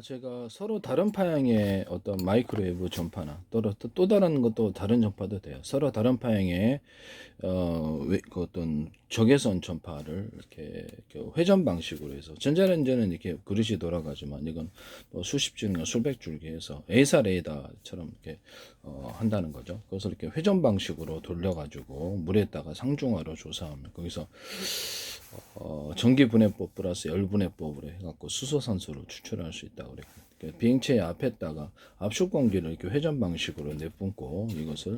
제가 서로 다른 파형의 어떤 마이크로웨이브 전파나 또 다른 것도 다른 전파도 돼요. 서로 다른 파형의 그 어떤 적외선 전파를 이렇게 회전 방식으로 해서 전자레인지는 이렇게 그릇이 돌아가지만 이건 뭐 수십 줄이나 수백 줄기 해서 에이사 레이더처럼 이렇게 한다는 거죠. 그래서 이렇게 회전 방식으로 돌려가지고 물에다가 상중하로 조사하면 거기서 전기분해법 플러스 열분해법으로 해갖고 수소산소를 추출할 수 있다고 그래요. 그러니까 비행체 앞에다가 압축 공기를 이렇게 회전 방식으로 내뿜고 이것을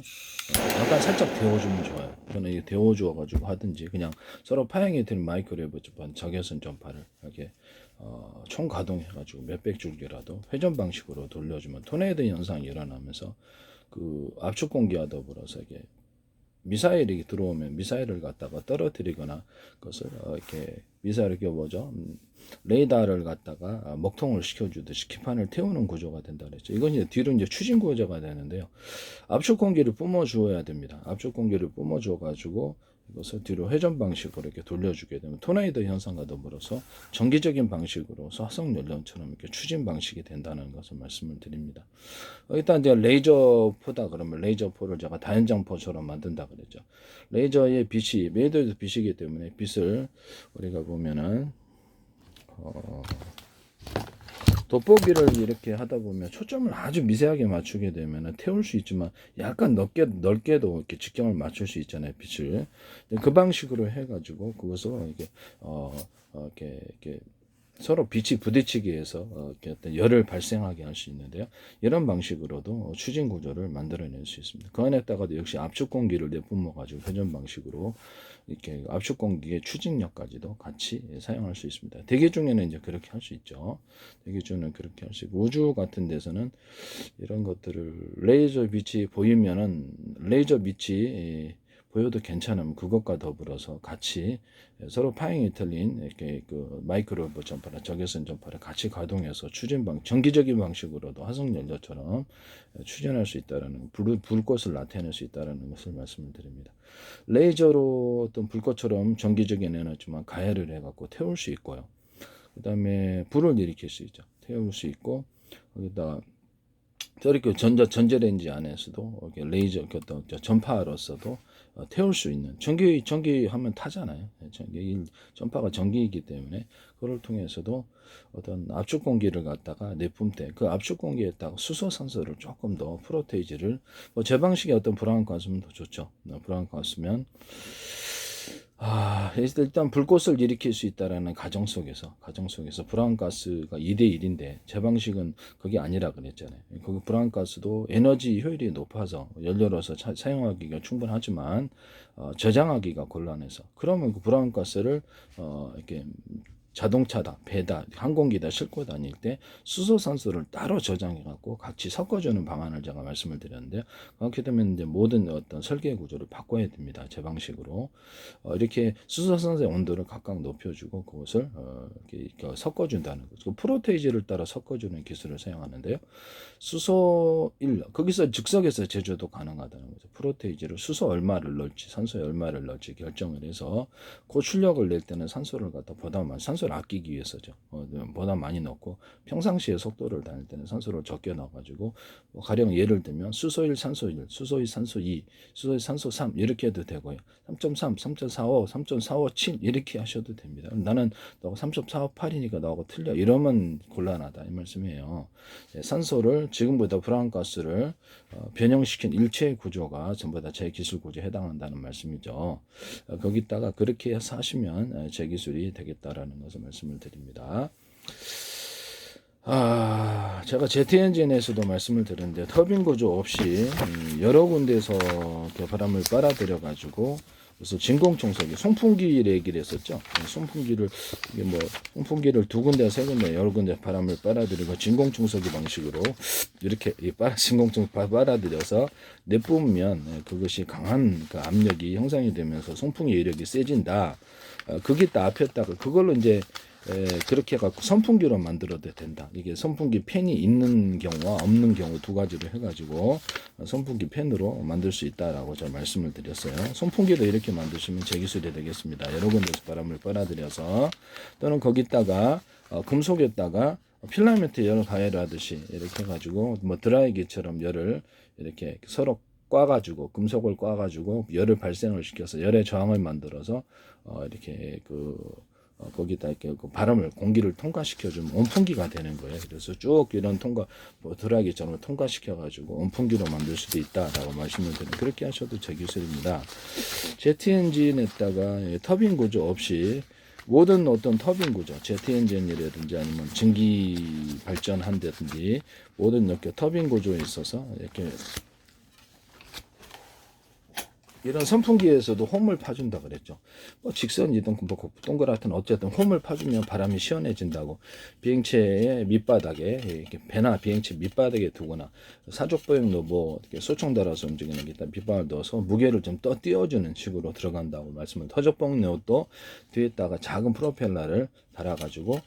약간 살짝 데워주면 좋아요. 저는 이게 데워주어가지고 하든지 그냥 서로 파형이 되는 마이크로웨이브 전파, 적외선 전파를 이렇게 총 가동해가지고 몇백 줄기라도 회전 방식으로 돌려주면 토네이도 현상이 일어나면서 그 압축 공기와 더불어서 이게 미사일이 들어오면 미사일을 갖다가 떨어뜨리거나 그것을 이렇게 미사일을 뭐죠? 레이더를 갖다가 먹통을 시켜주듯이 기판을 태우는 구조가 된다 그랬죠. 이건 이제 뒤로 이제 추진 구조가 되는데요. 압축 공기를 뿜어 주어야 됩니다. 압축 공기를 뿜어 줘 가지고 이것을 뒤로 회전 방식으로 이렇게 돌려주게 되면 토네이도 현상과 더불어서 정기적인 방식으로서 화석 연료처럼 이렇게 추진 방식이 된다는 것을 말씀을 드립니다. 일단 이제 레이저포다 그러면 레이저포를 제가 다연장포처럼 만든다 그랬죠. 레이저의 빛이 레이저에도 빛이기 때문에 빛을 우리가 보면은 돋보기를 이렇게 하다 보면 초점을 아주 미세하게 맞추게 되면 태울 수 있지만 약간 넓게도 이렇게 직경을 맞출 수 있잖아요, 빛을. 그 방식으로 해가지고 그것을 이렇게 서로 빛이 부딪히기 위해서 이렇게 어떤 열을 발생하게 할 수 있는데요. 이런 방식으로도 추진 구조를 만들어낼 수 있습니다. 그 안에다가도 역시 압축 공기를 내뿜어 가지고 회전 방식으로 이렇게 압축 공기의 추진력까지도 같이 사용할 수 있습니다. 대기 중에는 이제 그렇게 할 수 있죠. 대기 중에는 그렇게 할 수 있고 우주 같은 데서는 이런 것들을 레이저 빛이 보이면은 레이저 빛이 보여도 괜찮으면 그것과 더불어서 같이 서로 파형이 틀린 이렇게 그 마이크로웨이브 전파나 적외선 전파를 같이 가동해서 정기적인 방식으로도 화석 연료처럼 추진할 수 있다라는 불꽃을 나타낼 수 있다라는 것을 말씀을 드립니다. 레이저로 어떤 불꽃처럼 정기적인 에너지만 가해를 해갖고 태울 수 있고요. 그 다음에 불을 일으킬 수 있죠. 태울 수 있고 거기다 저렇게 전자레인지 안에서도 이렇게 레이저 어떤 전파로서도 태울 수 있는 전기 하면 타잖아요. 전파가 전기이기 때문에 그걸 통해서도 어떤 압축 공기를 갖다가 내뿜 때 그 압축 공기에다가 수소 산소를 조금 더 프로테이지를 뭐 제 방식의 어떤 불안가 쓰면 더 좋죠. 불안가 쓰면 일단 불꽃을 일으킬 수 있다라는 가정 속에서 불안가스가 2대 1인데 제 방식은 그게 아니라 그랬잖아요. 그 불안가스도 에너지 효율이 높아서 연료로서 사용하기가 충분하지만 저장하기가 곤란해서 그러면 그 불안가스를 이렇게 자동차다, 배다, 항공기다 싣고 다닐 때 수소산소를 따로 저장해 갖고 같이 섞어주는 방안을 제가 말씀을 드렸는데요. 그렇게 되면 이제 모든 어떤 설계 구조를 바꿔야 됩니다. 제 방식으로 이렇게 수소산소의 온도를 각각 높여주고 그것을 이렇게 섞어준다는 거죠. 프로테이지를 따라 섞어주는 기술을 사용하는데요. 수소 1 거기서 즉석에서 제조도 가능하다는 거죠. 프로테이지를 수소 얼마를 넣을지 산소에 얼마를 넣을지 결정을 해서 그 출력을 낼 때는 산소를 갖다 산소를 아끼기 위해서죠. 보다 많이 넣고 평상시에 속도를 다닐 때는 산소를 적게 넣어가지고 가령 예를 들면 수소 1 산소 1 수소 2 산소 2 수소 2 산소 3 이렇게 해도 되고요. 3.3 3.45 3.457 이렇게 하셔도 됩니다. 나는 너가 3.458이니까 너하고 틀려 이러면 곤란하다 이 말씀이에요. 산소를 지금보다 불안가스를 변형시킨 일체의 구조가 전부 다 제 기술 구조에 해당한다는 말씀이죠. 거기다가 그렇게 해서 하시면 제 기술이 되겠다라는 것을 말씀을 드립니다. 제가 제트 엔진에서도 말씀을 드렸는데 터빈 구조 없이 여러 군데서 바람을 빨아들여 가지고 그래서 진공청소기 송풍기를 얘기를 했었죠. 송풍기를 이게 뭐 송풍기를 두 군데 세 군데 여러 군데 바람을 빨아들이고 진공청소기 방식으로 이렇게 진공청소기 빨아들여서 내뿜으면 그것이 강한 그 압력이 형성이 되면서 송풍의 이력이 세진다. 거기다 앞에다가 그걸로 이제 그렇게 해갖고 선풍기로 만들어도 된다. 이게 선풍기 팬이 있는 경우와 없는 경우 두 가지로 해가지고 선풍기 팬으로 만들 수 있다라고 제가 말씀을 드렸어요. 선풍기도 이렇게 만드시면 제 기술이 되겠습니다. 여러 군데서 바람을 빨아들여서 또는 거기다가 금속에다가 필라멘트 열 가열하듯이 이렇게 해가지고 뭐 드라이기처럼 열을 이렇게 서로 꽈가지고 금속을 꽈가지고 열을 발생을 시켜서 열의 저항을 만들어서 이렇게 거기다 이렇게 그 바람을 공기를 통과시켜주면 온풍기가 되는 거예요. 그래서 쭉 이런 뭐 드라이기처럼 통과시켜가지고 온풍기로 만들 수도 있다라고 말씀을 드리는 그렇게 하셔도 제 기술입니다. 제트 엔진에다가 터빈 구조 없이 모든 어떤 터빈 구조, 제트 엔진이라든지 아니면 증기 발전한다든지 모든 이렇게 터빈 구조에 있어서 이렇게 이런 선풍기에서도 홈을 파준다 그랬죠. 뭐 직선이든 뭐 동그랗든 어쨌든 홈을 파주면 바람이 시원해진다고. 비행체의 밑바닥에 이렇게 배나 비행체 밑바닥에 두거나 사족보행로 뭐 이렇게 소총 달아서 움직이는 게 있다. 밑바닥을 넣어서 무게를 좀 띄워주는 식으로 들어간다고 말씀을. 터적보행로도 뒤에다가 작은 프로펠러를 달아가지고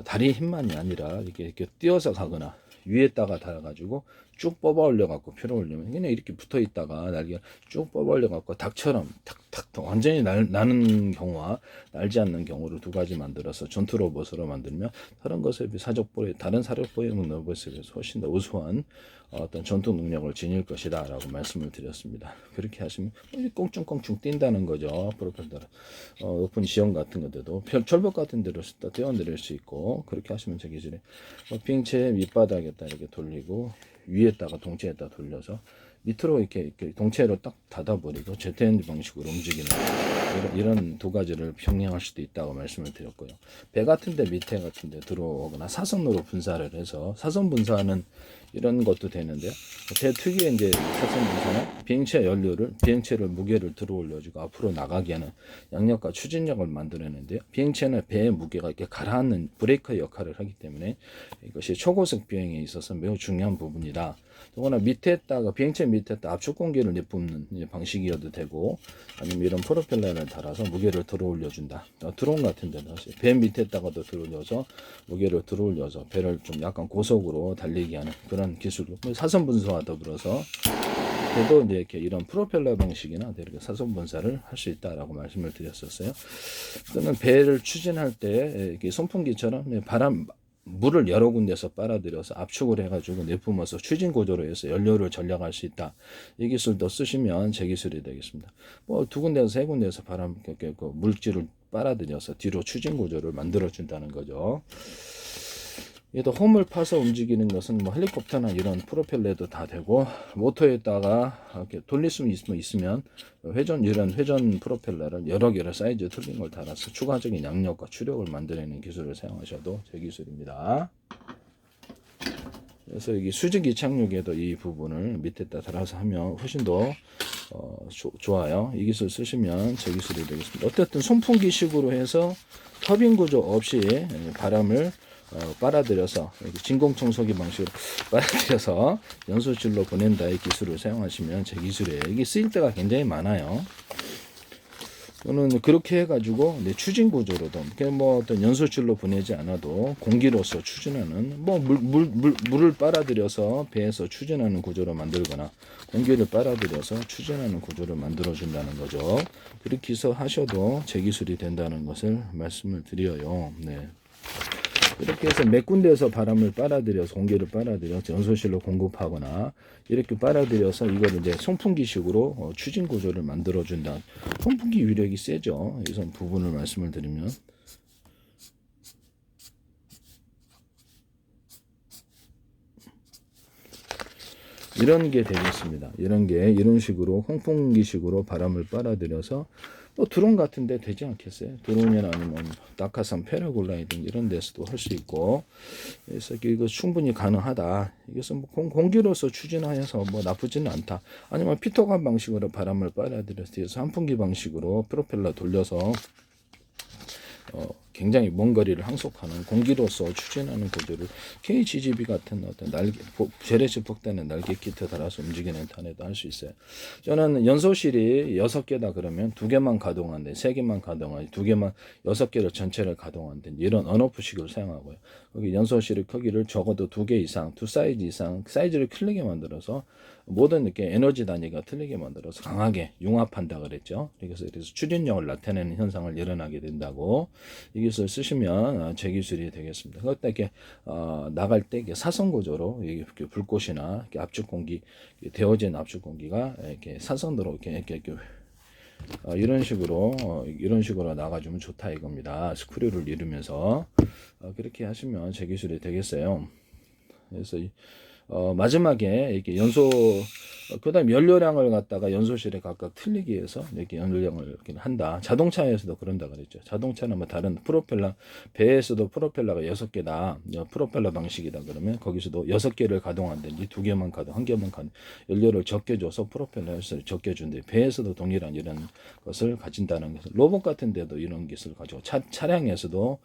다리 힘만이 아니라 이렇게 띄어서 가거나 위에다가 달아가지고 쭉 뽑아 올려갖고 표를 올리면 그냥 이렇게 붙어 있다가 날개가 쭉 뽑아 올려갖고 닭처럼 탁탁 완전히 나는 경우와 날지 않는 경우를 두 가지 만들어서 전투 로봇으로 만들면 다른 것에 비해 다른 사격보행 로봇에 비해서 훨씬 더 우수한 어떤 전투 능력을 지닐 것이다 라고 말씀을 드렸습니다. 그렇게 하시면 꽁충꽁충 뛴다는 거죠. 프로펠러 높은 지형 같은 것들도 철벽 같은 데로 떼어내릴 수 있고 그렇게 하시면 제 기술에 비행체 밑바닥에다 이렇게 돌리고 위에다가 동체에다 돌려서 밑으로 이렇게 동체로 딱 닫아버리고 ZN 방식으로 움직이는 이런 두 가지를 병행할 수도 있다고 말씀을 드렸고요. 배 같은데 밑에 같은데 들어오거나 사선으로 분사를 해서 사선 분사는 이런 것도 되는데요. 배 특유의 이제 사선 분사는 비행체 연료를 비행체를 무게를 들어 올려주고 앞으로 나가게 하는 양력과 추진력을 만들어내는데요. 비행체는 배의 무게가 이렇게 가라앉는 브레이크 역할을 하기 때문에 이것이 초고속 비행에 있어서 매우 중요한 부분이다. 더구나 밑에다가 비행체 밑에다 압축 공기를 내뿜는 방식이어도 되고 아니면 이런 프로펠러를 달아서 무게를 들어 올려준다. 드론 같은 데도 배 밑에다가도 들어 올려서 무게를 들어 올려서 배를 좀 약간 고속으로 달리게 하는 그런 기술로 사선 분사와 더불어서 그래도 이제 이렇게 이런 프로펠러 방식이나 이렇게 사선 분사를 할 수 있다라고 말씀을 드렸었어요. 또는 배를 추진할 때 이렇게 선풍기처럼 물을 여러 군데서 빨아들여서 압축을 해가지고 내뿜어서 추진 구조로 해서 연료를 전략할 수 있다. 이 기술도 쓰시면 제 기술이 되겠습니다. 뭐 두 군데에서 세 군데에서 물질을 빨아들여서 뒤로 추진 구조를 만들어 준다는 거죠. 얘도 홈을 파서 움직이는 것은 뭐 헬리콥터나 이런 프로펠러도 다 되고 모터에다가 이렇게 돌릴 수 있으면 이런 회전 프로펠러를 여러 개의 사이즈 틀린 걸 달아서 추가적인 양력과 추력을 만들어내는 기술을 사용하셔도 제 기술입니다. 그래서 여기 수직이 착륙에도 이 부분을 밑에다 달아서 하면 훨씬 더 좋아요. 이 기술 쓰시면 제 기술이 되겠습니다. 어쨌든 손풍기 식으로 해서 터빈 구조 없이 바람을 빨아들여서 진공청소기 방식으로 빨아들여서 연소실로 보낸다의 기술을 사용하시면 제 기술이에요. 이게 쓰일 때가 굉장히 많아요. 저는 그렇게 해가지고 추진 구조로도 뭐 어떤 연소실로 보내지 않아도 공기로서 추진하는 뭐 물을 빨아들여서 배에서 추진하는 구조로 만들거나 공기를 빨아들여서 추진하는 구조를 만들어 준다는 거죠. 그렇게 해서 하셔도 제 기술이 된다는 것을 말씀을 드려요. 네. 이렇게 해서 몇 군데에서 바람을 빨아들여서 공기를 빨아들여서 연소실로 공급하거나 이렇게 빨아들여서 이걸 이제 송풍기식으로 추진 구조를 만들어 준다. 송풍기 위력이 세죠. 이 부분을 말씀을 드리면 이런 게 되겠습니다. 이런 식으로 홍풍기식으로 바람을 빨아들여서 드론 같은데 되지 않겠어요? 드론이나 아니면 낙하산 패러글라이딩 이런 데서도 할 수 있고, 그래서 이거 충분히 가능하다. 이것은 뭐 공기로서 추진하여서 뭐 나쁘지는 않다. 아니면 피터간 방식으로 바람을 빨아들여서 한풍기 방식으로 프로펠러 돌려서 굉장히 먼 거리를 항속하는 공기로서 추진하는 구조를 KGGB 같은 어떤 재래식 폭탄의 날개 키트 달아서 움직이는 탄에도 할 수 있어요. 저는 연소실이 6개다 그러면 2개만 가동하는데 3개만 가동하는데 2개만 6개를 전체를 가동하는데 이런 언오프식을 사용하고요. 거기 연소실의 크기를 적어도 2개 이상, 2사이즈 이상 사이즈를 클리게 만들어서 모든 이렇게 에너지 단위가 틀리게 만들어서 강하게 융합한다 그랬죠. 그래서 추진력을 나타내는 현상을 일어나게 된다고. 이게 기술 쓰시면 제 기술이 되겠습니다. 그것도 이렇게 나갈 때 이렇게 사선 구조로 이렇게 불꽃이나 이렇게 압축 공기, 데워진 압축 공기가 이렇게 사선으로 이렇게 이런 식으로 나가주면 좋다 이겁니다. 스크류를 이루면서 그렇게 하시면 제 기술이 되겠어요. 그래서 마지막에 이렇게 그다음 연료량을 갖다가 연소실에 각각 틀리기 위해서 이렇게 연료량을 이렇게 한다. 자동차에서도 그런다 그랬죠. 자동차는 뭐 다른 프로펠러, 배에서도 프로펠러가 6개다. 프로펠러 방식이다 그러면 거기서도 6개를 가동한다든지 2개만 가동, 1개만 가동, 연료를 적게 줘서 프로펠러를 적게 준대. 배에서도 동일한 이런 것을 가진다는 것을 로봇 같은 데도 이런 기술을 가지고 차량에서도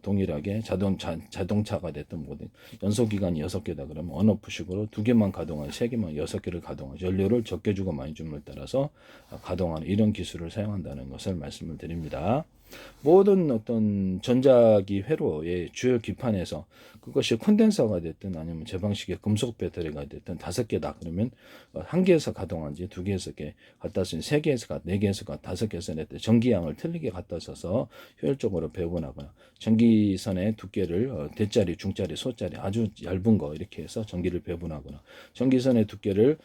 동일하게 자동차가 됐든 뭐든 연소 기간이 6개다 그러면 언오프식으로 2개만 가동한 3개만 6개를 가동한 연료를 적게 주고 많이 줌을 따라서 가동하는 이런 기술을 사용한다는 것을 말씀을 드립니다. 모든 어떤 전자기 회로의 주요 기판에서 그것이 콘덴서가 됐든 아니면 제 방식의 금속 배터리가 됐든 5개다 그러면 1개에서 가동한지 2개에서 갖다 쓰니 3개에서 4개에서 5개에서 냈을 때 전기양을 틀리게 갖다 써서 효율적으로 배분하거나 전기선의 두께를 대짜리, 중짜리, 소짜리 아주 얇은 거 이렇게 해서 전기를 배분하거나 전기선의 두께를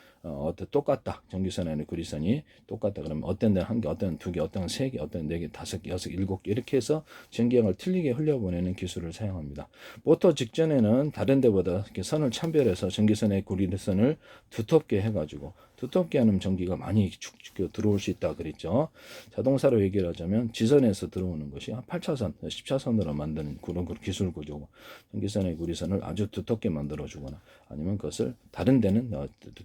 똑같다. 전기선에는 구리선이 똑같다. 그러면 어떤 데는 1개, 어떤 2개, 어떤 3개, 어떤 4개, 5개, 6개, 7개 이렇게 해서 전기양을 틀리게 흘려보내는 기술을 사용합니다. 모터 직전에는 다른 데보다 이렇게 선을 참별해서 전기선의 구리선을 두텁게 해가지고 두텁게 하면 전기가 많이 들어올 수 있다 그랬죠. 자동차로 얘기를 하자면 지선에서 들어오는 것이 8차선, 10차선으로 만드는 그런 기술 구조고 전기선의 구리선을 아주 두텁게 만들어 주거나 아니면 그것을 다른 데는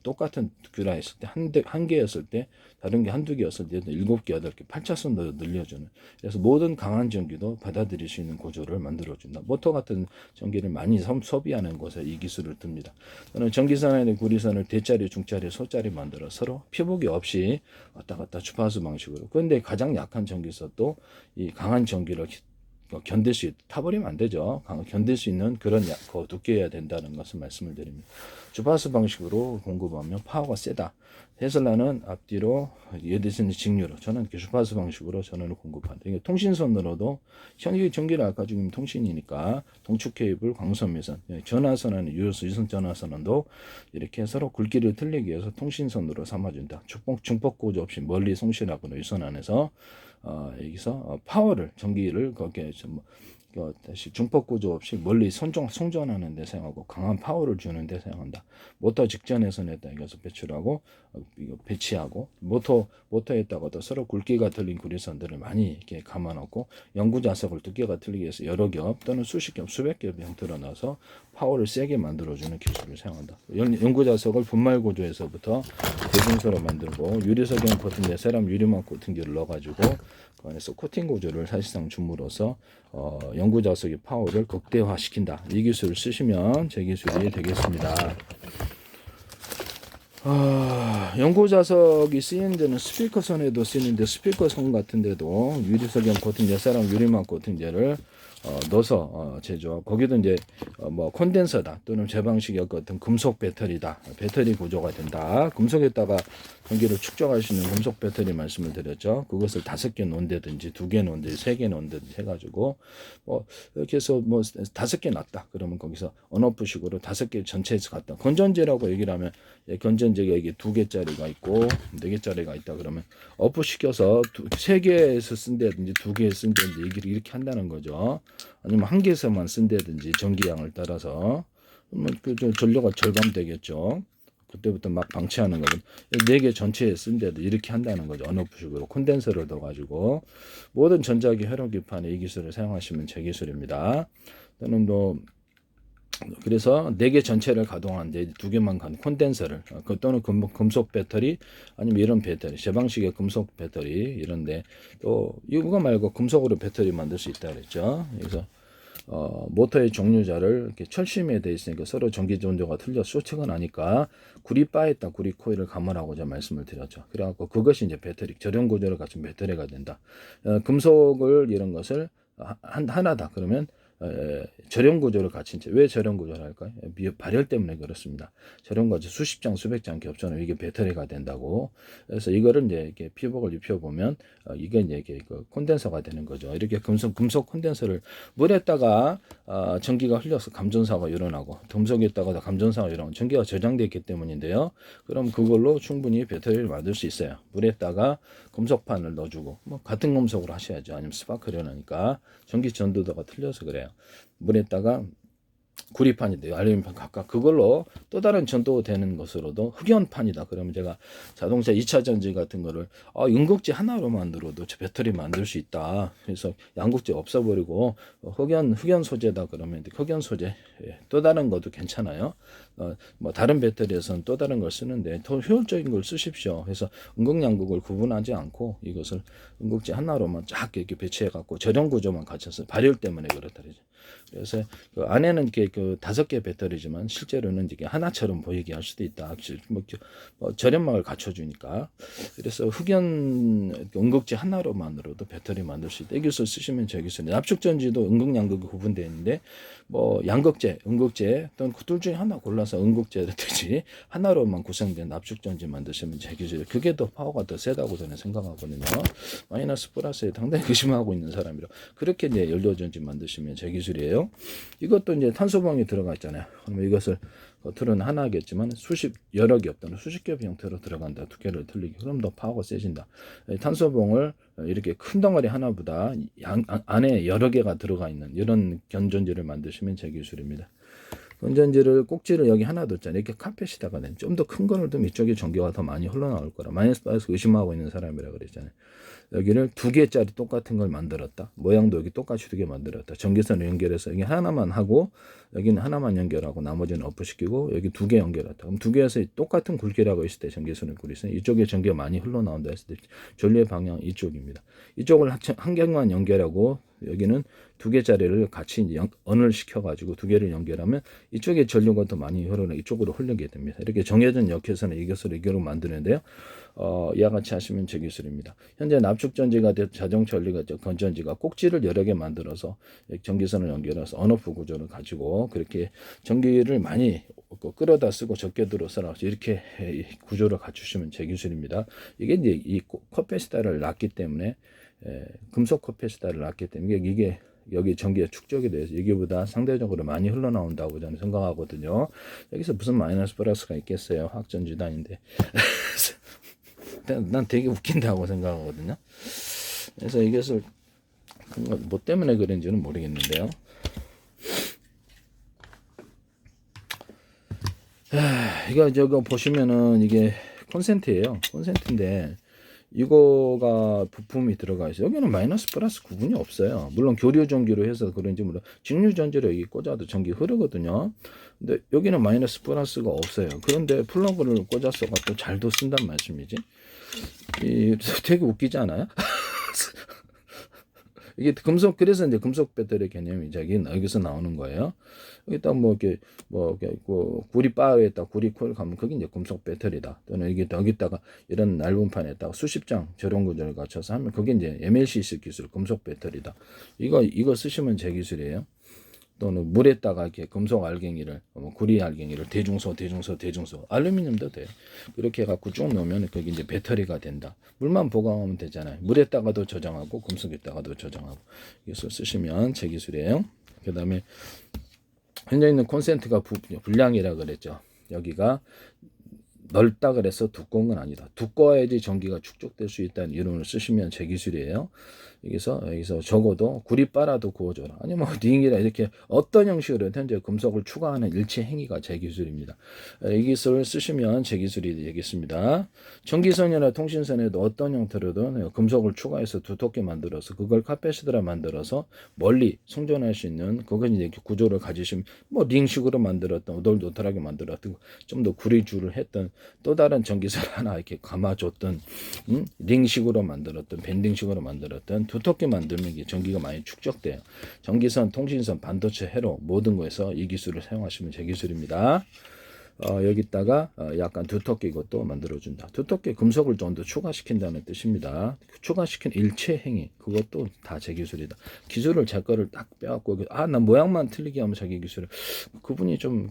똑같은 규라 했을 때 한 개였을 때 다른 게 한두 개였을 때 7개, 8개, 8차선으로 늘려주는 그래서 모든 강한 전기도 받아들일 수 있는 구조를 만들어 준다. 모터 같은 전기를 많이 소비하는 곳에 이 기술을 듭니다. 또는 전기선의 구리선을 대짜리, 중짜리, 소짜리 만들어 서로 피복이 없이 왔다 갔다 주파수 방식으로. 그런데 가장 약한 전기선도 이 강한 전기를 견딜 수 타버리면 안 되죠. 견딜 수 있는 그런 두께여야 된다는 것을 말씀을 드립니다. 주파수 방식으로 공급하면 파워가 세다. 테슬라는 앞뒤로 예대선 직류로 저는 주파수 방식으로 전원을 공급한다. 통신선으로도 전기를 아까 지금 통신이니까 동축 케이블, 광선미선, 전화선은 유선 전화선도 이렇게 서로 굵기를 틀리기 위해서 통신선으로 삼아준다. 중폭 구조 없이 멀리 송신하거나 유선 안에서 여기서 파워를 전기를 거기에 다시 중폭 구조 없이 멀리 송전하는 데 사용하고 강한 파워를 주는 데 사용한다. 모터 직전에서에다 이것을 배출하고 배치하고 모터에다가도 서로 굵기가 틀린 구리선들을 많이 이렇게 감아놓고 연구 자석을 두께가 틀리게 해서 여러 겹 또는 수십 겹 수백 겹 형태로 넣어서 파워를 세게 만들어주는 기술을 사용한다. 연구 자석을 분말 구조에서부터 대분소로 만들고 유리석용 코팅제 세람 유리막 코팅제를 넣어가지고 그 안에서 코팅 구조를 사실상 줌으로써 연구 자석의 파워를 극대화시킨다. 이 기술을 쓰시면 제 기술이 되겠습니다. 연구 자석이 쓰이는 데는 스피커선에도 쓰이는데 스피커선 같은 데도 유리석용 코팅제, 세람 유리막 코팅제를 넣어서 제조하고 거기도 이제 뭐 콘덴서다 또는 제 방식의 어떤 금속 배터리다. 배터리 구조가 된다. 금속에다가 전기를 축적할 수 있는 금속 배터리 말씀을 드렸죠. 그것을 5개 놓은다든지 2개 놓은다든지 3개 놓은다든지 해가지고 이렇게 해서 5개 놨다. 그러면 거기서 언오프식으로 5개 전체에서 갔다. 건전지라고 얘기를 하면 건전지가 이게 2개짜리가 있고 4개짜리가 있다. 그러면 오프 시켜서 3개에서 쓴다든지 2개에서 쓴다든지 이렇게 한다는 거죠. 아니면 1개에서만 쓴다든지 전기량을 따라서 그러면 그 전류가 절감되겠죠. 그때부터 막 방치하는 거는 4개 전체에 쓴데도 이렇게 한다는 거죠. 언오프식으로 콘덴서를 넣어가지고 모든 전자기 회로기판에 이 기술을 사용하시면 제 기술입니다. 또는 그래서 4개 전체를 가동하는데 2개만 간 콘덴서를 또는 금속 배터리 아니면 이런 배터리 제 방식의 금속 배터리 이런데 또 이거 말고 금속으로 배터리 만들 수 있다 그랬죠. 그래서 모터의 종류자를 이렇게 철심에 되어 있으니까 서로 전기 전도가 틀려 쇼트가 나니까 구리바에다 구리 코일을 감안하고자 말씀을 드렸죠. 그래갖고 그것이 이제 배터리 저렴 구조를 갖춘 배터리가 된다. 금속을 이런 것을 하나다 그러면 절연 구조를 갖춘 채. 왜 절연 구조를 할까요? 발열 때문에 그렇습니다. 절연 구조 수십 장 수백 장 겹쳐놓으면 이게 배터리가 된다고. 그래서 이거를 이제 이렇게 피복을 입혀보면 이게 이제 이렇게 그 콘덴서가 되는 거죠. 이렇게 금속 콘덴서를 물에다가 전기가 흘려서 감전사가 일어나고, 금속에다가 감전사가 일어나고 전기가 저장되어 있기 때문인데요. 그럼 그걸로 충분히 배터리를 만들 수 있어요. 물에다가 금속판을 넣어주고, 뭐 같은 금속으로 하셔야죠. 아니면 스파크를 일어나니까. 전기 전도도가 틀려서 그래요. 물에다가 구리판이 돼요. 알루미늄판 각각. 그걸로 또 다른 전도 되는 것으로도 흑연판이다. 그러면 제가 자동차 2차 전지 같은 거를 음극재 하나로 만들어도 배터리 만들 수 있다. 그래서 양극재 없어버리고 흑연 소재다. 그러면 흑연 소재 또 다른 것도 괜찮아요. 뭐 다른 배터리에서는 또 다른 걸 쓰는데 더 효율적인 걸 쓰십시오. 그래서 음극 양극을 구분하지 않고 이것을 음극재 하나로만 쫙 이렇게 배치해 갖고 절연 구조만 갖춰서 발열 때문에 그렇다 그러죠. 그래서 그 안에는 그 5개 배터리지만 실제로는 이게 하나처럼 보이게 할 수도 있다. 뭐 절연막을 갖춰주니까. 그래서 흑연 음극재 하나로만으로도 배터리 만들 수 있다. 이 기술 쓰시면 저 기술. 납축전지도 음극 양극이 구분되어 있는데 뭐 양극재, 음극재 또는 그둘 중에 하나 골라서 음극재를 되지 하나로만 구성된 납축전지 만드시면 제 기술. 그게 더 파워가 더 세다고 저는 생각하거든요. 마이너스 플러스에 상당히 의심하고 있는 사람이라 그렇게 이제 연료전지 만드시면 제 기술이에요. 이것도 이제 탄소봉이 들어가 있잖아요. 그러면 이것을 겉으로는 하나겠지만 여러 개 없다는 수십 겹 형태로 들어간다. 두께를 틀리게. 그럼 더 파워가 세진다. 탄소봉을 이렇게 큰 덩어리 하나보다 안에 여러 개가 들어가 있는 이런 견전지를 만드시면 제 기술입니다. 건전지를 꼭지를 여기 하나 뒀잖아요. 이렇게 카펫에다가 좀 더 큰 거를 두면 이쪽에 전기가 더 많이 흘러나올 거라. 마이너스 플러스 의심하고 있는 사람이라 그랬잖아요. 여기를 2개짜리 똑같은 걸 만들었다. 모양도 여기 똑같이 2개 만들었다. 전기선을 연결해서 여기 하나만 하고 여기는 하나만 연결하고 나머지는 오프시키고 여기 2개 연결했다. 그럼 2개에서 똑같은 굵기라고 했을 때 전기선을 굴리서 이쪽에 전기가 많이 흘러나온다 했을 때 전류의 방향 이쪽입니다. 이쪽을 한 개만 연결하고 여기는 2개짜리를 같이 이제 언을 시켜가지고 2개를 연결하면 이쪽에 전류가 더 많이 흐르는 이쪽으로 흐르게 됩니다. 이렇게 정해진 역에서는 이것을 이교로 만드는데요. 이와 같이 하시면 제 기술입니다. 현재 납축전지가 자동차 건전지가 꼭지를 여러 개 만들어서 전기선을 연결해서 언오프 구조를 가지고 그렇게 전기를 많이 끌어다 쓰고 적게 들어서 이렇게 구조를 갖추시면 제 기술입니다. 이게 이제 이 커패시터를 놨기 때문에 금속 커패시터를 놨기 때문에 이게 여기 전기가 축적이 돼서 여기보다 상대적으로 많이 흘러나온다고 저는 생각하거든요. 여기서 무슨 마이너스 플러스가 있겠어요. 화학전지도 아닌데. 난 되게 웃긴다고 생각하거든요. 그래서 이것을 뭐 때문에 그런지는 모르겠는데요. 이거 저거 보시면은 이게 콘센트예요. 콘센트인데 이거가 부품이 들어가 있어요. 여기는 마이너스 플러스 구분이 없어요. 물론 교류 전기로 해서 그런지 물론 직류 전지로 여기 꽂아도 전기 흐르거든요. 근데 여기는 마이너스 플러스가 없어요. 그런데 플러그를 꽂아서 또 잘도 쓴단 말씀이지. 되게 웃기지 않아요? 이게 금속, 그래서 이제 금속 배터리 개념이 여기서 나오는 거예요. 여기다 구리 바에다 구리 코일 가면 그게 이제 금속 배터리다. 또는 여기다가 이런 얇은 판에다가 수십 장 절연 구조를 갖춰서 하면 그게 이제 MLCC 기술 금속 배터리다. 이거 쓰시면 제 기술이에요. 또는 물에다가 이렇게 금속 알갱이를 구리 알갱이를 대중소 알루미늄도 돼요. 그렇게 해갖고 쭉 넣으면 그게 이제 배터리가 된다. 물만 보강하면 되잖아요. 물에다가도 저장하고 금속에다가도 저장하고 이것을 쓰시면 제 기술이에요. 그 다음에 현재 있는 콘센트가 불량이라 그랬죠. 여기가 넓다 그래서 두꺼운 건 아니다. 두꺼워야지 전기가 축적될 수 있다는 이론을 쓰시면 제 기술이에요. 여기서 적어도 구리 빨아도 구워줘라. 아니 뭐 링이라 이렇게 어떤 형식으로 현재 금속을 추가하는 일체 행위가 제 기술입니다. 이 기술을 쓰시면 제 기술이 되겠습니다. 전기선이나 통신선에도 어떤 형태로든 금속을 추가해서 두텁게 만들어서 그걸 카패시터라 만들어서 멀리 송전할 수 있는 그건 이제 구조를 가지시면 뭐 링식으로 만들었던 오돌도돌하게 만들었던 좀 더 구리줄을 했던 또 다른 전기선 하나 이렇게 감아줬던 링식으로 만들었던 밴딩식으로 만들었던 두텁게 만들면 이게 전기가 많이 축적돼요. 전기선, 통신선, 반도체, 회로 모든 거에서 이 기술을 사용하시면 제 기술입니다. 여기다가 약간 두텁게 이것도 만들어준다. 두텁게 금속을 좀 더 추가시킨다는 뜻입니다. 추가시킨 일체 행위 그것도 다 제 기술이다. 기술을 제 거를 딱 빼갖고 난 모양만 틀리게 하면 자기 기술을 그분이 좀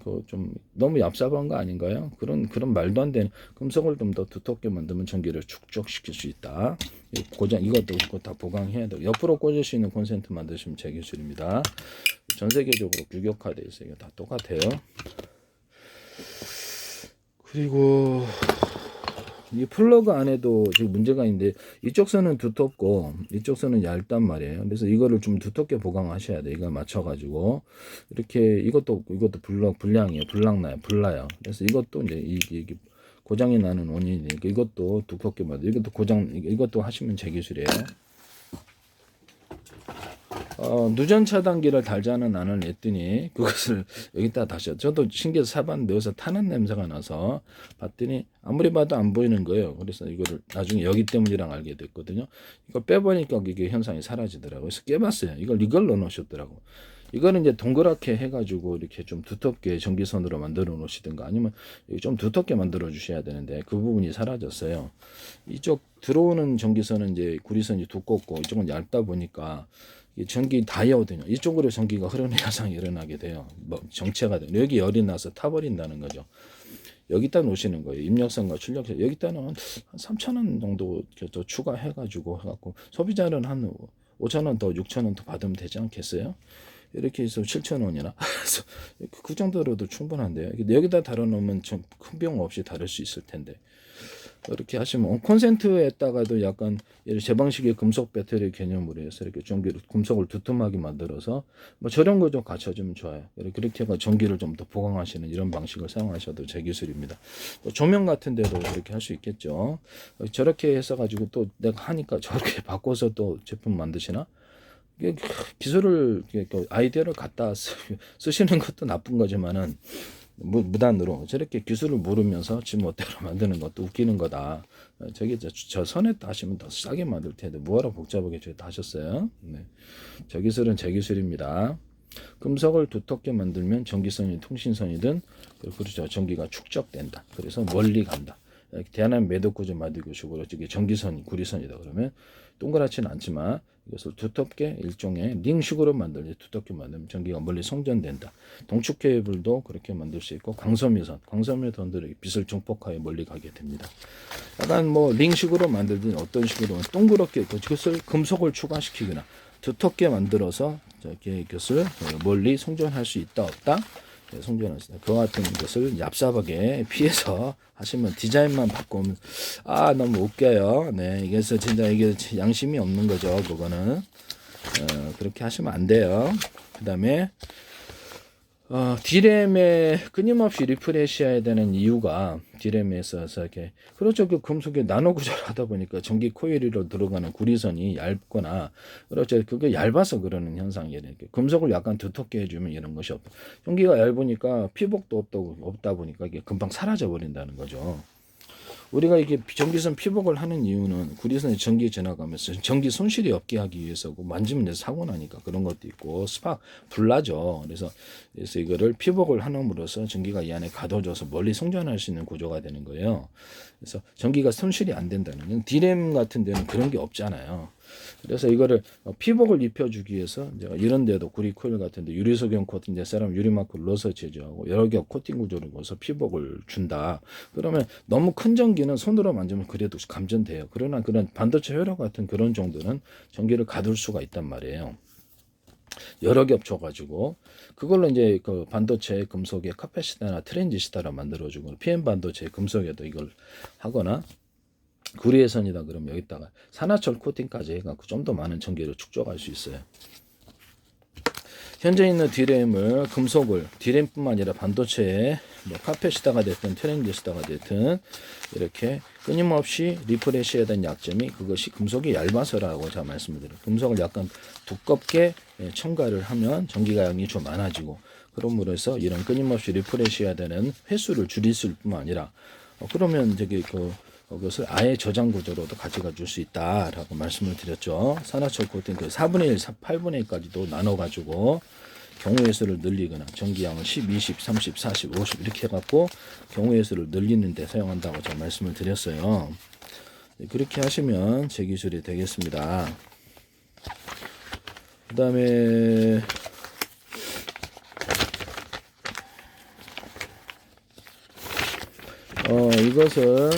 너무 얍삽한 거 아닌가요? 그런 말도 안 되는 금속을 좀 더 두텁게 만들면 전기를 축적시킬 수 있다. 고장 이것도 다 보강해야 돼. 옆으로 꽂을 수 있는 콘센트 만드시면 제 기술입니다. 전 세계적으로 규격화되어 있어요. 이거 다 똑같아요. 그리고 이 플러그 안에도 지금 문제가 있는데 이쪽 선은 두텁고 이쪽 선은 얇단 말이에요. 그래서 이거를 좀 두텁게 보강하셔야 돼. 이걸 맞춰가지고 이렇게 이것도 불량이에요. 불나요. 그래서 이것도 이제 이게 고장이 나는 원인이니까 이것도 두껍게 만들. 이것도 하시면 제 기술이에요. 누전 차단기를 달자는 안을 냈더니 그것을 여기다 다시 저도 신기해서 사봤는데 여기서 타는 냄새가 나서 봤더니 아무리 봐도 안 보이는 거예요. 그래서 이거를 나중에 여기 때문이랑 알게 됐거든요. 이걸 빼보니까 이게 현상이 사라지더라고요. 그래서 깨봤어요. 이걸 넣어 놓으셨더라고. 이거는 이제 동그랗게 해가지고 이렇게 좀 두텁게 전기선으로 만들어 놓으시든가 아니면 좀 두텁게 만들어 주셔야 되는데 그 부분이 사라졌어요. 이쪽 들어오는 전기선은 이제 구리선이 두껍고 이쪽은 얇다 보니까 전기 다이거든요. 이쪽으로 전기가 흐르는 현상이 일어나게 돼요. 정체가 돼요. 여기 열이 나서 타버린다는 거죠. 여기다 놓으시는 거예요. 입력선과 출력선. 여기다는 한 3,000원 정도 더 추가해가지고 해갖고 소비자는 한 5,000원 더 6,000원 더 받으면 되지 않겠어요? 이렇게 해서 7,000원이나 그 정도로도 충분한데요. 여기다 달아놓으면 큰 비용 없이 다룰 수 있을 텐데 이렇게 하시면 콘센트에다가도 약간 제 방식의 금속 배터리 개념으로 해서 이렇게 전기를 금속을 두툼하게 만들어서 뭐 저런 거 좀 갖춰주면 좋아요. 그렇게 해서 전기를 좀 더 보강하시는 이런 방식을 사용하셔도 제 기술입니다. 조명 같은 데도 그렇게 할 수 있겠죠. 저렇게 해서 가지고 또 내가 하니까 저렇게 바꿔서 또 제품 만드시나? 기술을 아이디어를 갖다 쓰시는 것도 나쁜 거지만은 무단으로 저렇게 기술을 모르면서 지 멋대로 만드는 것도 웃기는 거다. 저 선에다 하시면 더 싸게 만들 텐데 뭐하러 복잡하게 저기다 하셨어요? 네. 저 기술은 제 기술입니다. 금속을 두텁게 만들면 전기선이 통신선이든 그렇죠. 전기가 축적된다. 그래서 멀리 간다. 대한민국 매듭구조 만들고 식으로 전기선이 구리선이다 그러면 동그랗지는 않지만 이것을 두텁게 일종의 링식으로 만들지 두텁게 만들면 전기가 멀리 송전된다. 동축 케이블도 그렇게 만들 수 있고 광섬유선들의 빛을 증폭하여 멀리 가게 됩니다. 약간 뭐 링식으로 만들든 어떤 식으로 동그랗게 그것을 금속을 추가시키거나 두텁게 만들어서 이것을 멀리 송전할 수 있다 없다. 송전하시다. 그 같은 것을 얍삽하게 피해서 하시면 디자인만 바꾸면 너무 웃겨요. 네, 이게서 진짜 이게 양심이 없는 거죠. 그거는 그렇게 하시면 안 돼요. 그다음에 디램에 끊임없이 리프레시해야 되는 이유가 디램에서 이렇게 그렇죠. 그 금속에 나노 구조를 하다 보니까 전기 코일로 들어가는 구리선이 얇거나 그렇죠. 그게 얇아서 그러는 현상이에요. 금속을 약간 두텁게 해주면 이런 것이 없다. 전기가 얇으니까 피복도 없다 보니까 이게 금방 사라져 버린다는 거죠. 우리가 이게 전기선 피복을 하는 이유는 구리선에 전기 지나가면서 전기 손실이 없게 하기 위해서고 만지면 이제 사고 나니까 그런 것도 있고 불나죠. 그래서 이거를 피복을 함으로써 전기가 이 안에 가둬져서 멀리 송전할 수 있는 구조가 되는 거예요. 그래서 전기가 손실이 안 된다는 건 디램 같은 데는 그런 게 없잖아요. 그래서 이거를 피복을 입혀주기 위해서 이런 데도 구리 코일 같은 데 유리소경 코팅 사람 유리마크를 넣어서 제조하고 여러 개 코팅 구조를 넣어서 피복을 준다. 그러면 너무 큰 전기는 손으로 만지면 그래도 감전돼요. 그러나 그런 반도체 회로 같은 그런 정도는 전기를 가둘 수가 있단 말이에요. 여러 겹쳐가지고 그걸로 이제 그 반도체 금속에 카패시타나 트랜지스타를 만들어주고 PM 반도체 금속에도 이걸 하거나 구리해선이다 그러면 여기다가 산화철 코팅까지 해갖고 좀 더 많은 전기를 축적할 수 있어요. 현재 있는 디램을 금속을 디램뿐만 아니라 반도체에 뭐 카패시타가 됐든 트랜지스타가 됐든 이렇게 끊임없이 리프레시해야 되는 약점이 그것이 금속이 얇아서라고 제가 말씀드려요. 금속을 약간 두껍게 첨가를 하면 전기가 양이 좀 많아지고 그럼으로 해서 이런 끊임없이 리프레시해야 되는 횟수를 줄일 뿐만 아니라 그러면 그것을 아예 저장 구조로도 가져가 줄 수 있다라고 말씀을 드렸죠. 산화철 코팅 4분의 1, 8분의 1까지도 나눠 가지고 경우의 수를 늘리거나 전기량을 10, 20, 30, 40, 50 이렇게 해갖고 경우의 수를 늘리는 데 사용한다고 제가 말씀을 드렸어요. 그렇게 하시면 제 기술이 되겠습니다. 그 다음에 이것을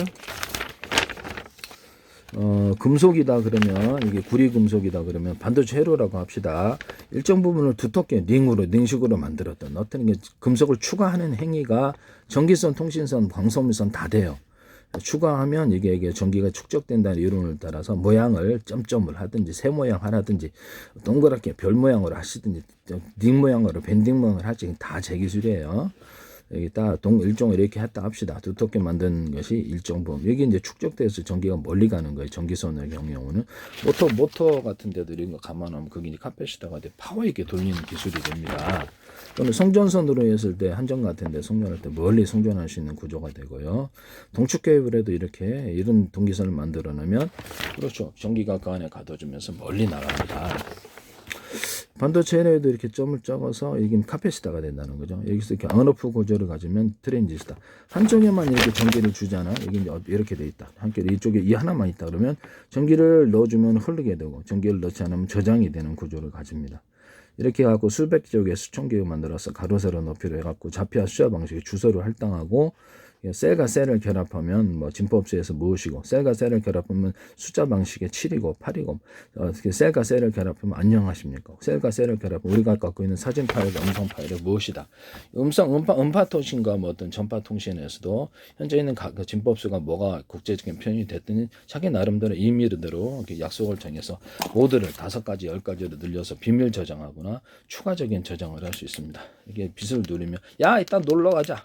금속이다 그러면, 이게 구리 금속이다 그러면 반도체 회로라고 합시다. 일정 부분을 두텁게 링식으로 만들었던 어떤 게 금속을 추가하는 행위가 전기선, 통신선, 광선미선 다 돼요. 추가하면 이게 전기가 축적된다는 이론을 따라서 모양을 점점을 하든지 새 모양 하라든지 동그랗게 별 모양으로 하시든지 링 모양으로 밴딩 모양을 하지 다 제 기술이에요. 여기다 일종을 이렇게 했다 합시다. 두텁게 만든 것이 일정 부분. 여기 이제 축적돼서 전기가 멀리 가는 거예요. 전기선의 경우는 모터 같은 데도 이런 거 감안하면 그게 이제 카패시터가 파워 있게 돌리는 기술이 됩니다. 또는 송전선으로 했을 때 한전 같은 데 송전할 때 멀리 송전할 수 있는 구조가 되고요. 동축 케이블에도 이렇게 이런 동기선을 만들어 놓으면 그렇죠. 전기가 그 안에 가둬주면서 멀리 나갑니다. 반도체에도 이렇게 점을 적어서 이게 카패시터가 된다는 거죠. 여기서 이렇게 언오프 구조를 가지면 트랜지스터. 한쪽에만 이렇게 전기를 주잖아. 여기 이렇게 돼 있다. 한쪽에 이쪽에 이 하나만 있다 그러면 전기를 넣어주면 흐르게 되고 전기를 넣지 않으면 저장이 되는 구조를 가집니다. 이렇게 해갖고 수백 개의 수천 개를 만들어서 가로 세로 높이로 해갖고 좌표와 숫자 방식의 주소를 할당하고 셀과 셀을 결합하면 뭐 진법수에서 무엇이고 셀과 셀을 결합하면 숫자 방식의 7이고 8이고 셀과 셀을 결합하면 안녕하십니까. 셀과 셀을 결합하면 우리가 갖고 있는 사진 파일, 음성 파일은 무엇이다. 음파 통신과 뭐 어떤 전파 통신에서도 현재 있는 그 진법수가 뭐가 국제적인 표현이 됐더니 자기 나름대로 임의대로 약속을 정해서 모드를 5가지, 10가지로 늘려서 비밀 저장하거나 추가적인 저장을 할 수 있습니다. 이게 빛을 누르면 야 이따 놀러 가자.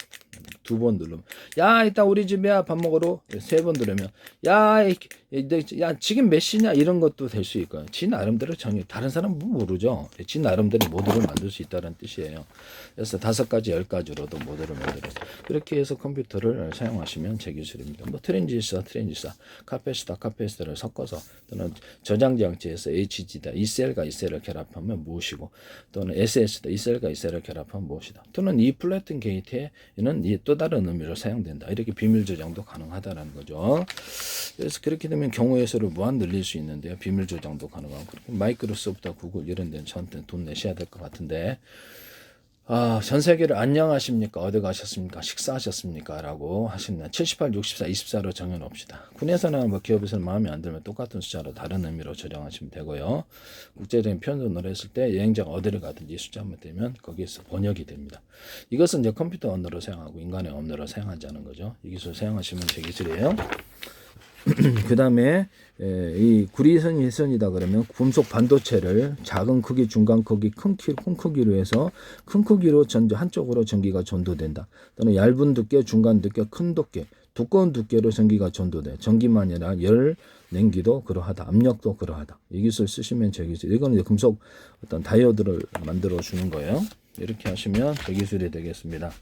2번 누르면 야 이따 우리 집에 밥 먹으러 3번 누르면 야 지금 몇 시냐 이런 것도 될 수 있고요. 지 나름대로 정해 다른 사람은 모르죠. 지 나름대로 모드를 만들 수 있다는 뜻이에요. 그래서 5가지 10가지로도 모드를 만들어서 그렇게 해서 컴퓨터를 사용하시면 제 기술입니다. 뭐 트랜지스터 카패시터를 섞어서 또는 저장 장치에서 HD다 이 셀과 이 셀을 결합하면 무엇이고 또는 SS다 이 셀과 이 셀을 결합하면 무엇이다 또는 이 플래튼 게이트에는 또 다른 의미로 사용된다. 이렇게 비밀 저장도 가능하다는 거죠. 그래서 그렇게 되면 경우의 수를 무한 늘릴 수 있는데요. 비밀 저장도 가능하고 마이크로소프트, 구글 이런 데는 저한테 돈 내셔야 될 것 같은데 전 세계를 안녕하십니까? 어디 가셨습니까? 식사하셨습니까? 라고 하시면 78, 64, 24로 정해놓읍시다. 군에서나 뭐 기업에서는 마음에 안 들면 똑같은 숫자로 다른 의미로 저장하시면 되고요. 국제적인 표현으로 했을 때 여행자가 어디를 가든지 숫자만 되면 거기에서 번역이 됩니다. 이것은 이제 컴퓨터 언어로 사용하고 인간의 언어로 사용하지 않은 거죠. 이 기술 사용하시면 제 기술이에요. 그 다음에 이 구리선이다 그러면 금속 반도체를 작은 크기, 중간 크기, 큰 크기로 해서 큰 크기로 한쪽으로 전기가 전도된다. 또는 얇은 두께, 중간 두께, 큰 두께, 두꺼운 두께로 전기가 전도돼. 전기만 아니라 열, 냉기도 그러하다. 압력도 그러하다. 이 기술 쓰시면 제 기술. 이거는 이제 금속 어떤 다이오드를 만들어 주는 거예요. 이렇게 하시면 제 기술이 되겠습니다.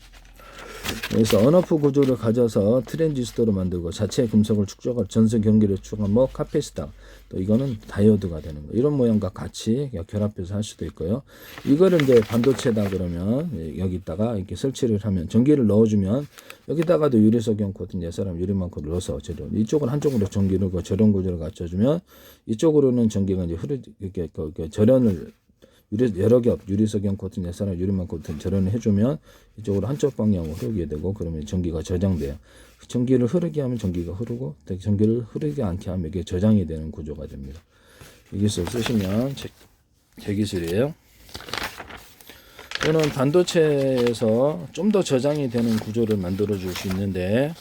그래서 언오프 구조를 가져서 트랜지스터로 만들고 자체 금속을 축적할 전선 경기를 축적한 뭐 카패시터 또 이거는 다이오드가 되는 거 이런 모양과 같이 결합해서 할 수도 있고요. 이거를 이제 반도체다 그러면 여기다가 이렇게 설치를 하면 전기를 넣어주면 여기다가도 유리석영 코드 이제 사람 유리만 코드 넣어서 저런 이쪽은 한쪽으로 전기를 저런 구조를 갖춰주면 이쪽으로는 전기가 이제 이렇게 절연을 여러 겹 유리석영 코튼 예사나 유리만 코튼 절연을 해주면 이쪽으로 한쪽 방향으로 흐르게 되고 그러면 전기가 저장돼요. 전기를 흐르게 하면 전기가 흐르고 전기를 흐르지 않게 하면 이게 저장이 되는 구조가 됩니다. 이 기술 쓰시면 제 기술이에요. 또는 반도체에서 좀 더 저장이 되는 구조를 만들어 줄 수 있는데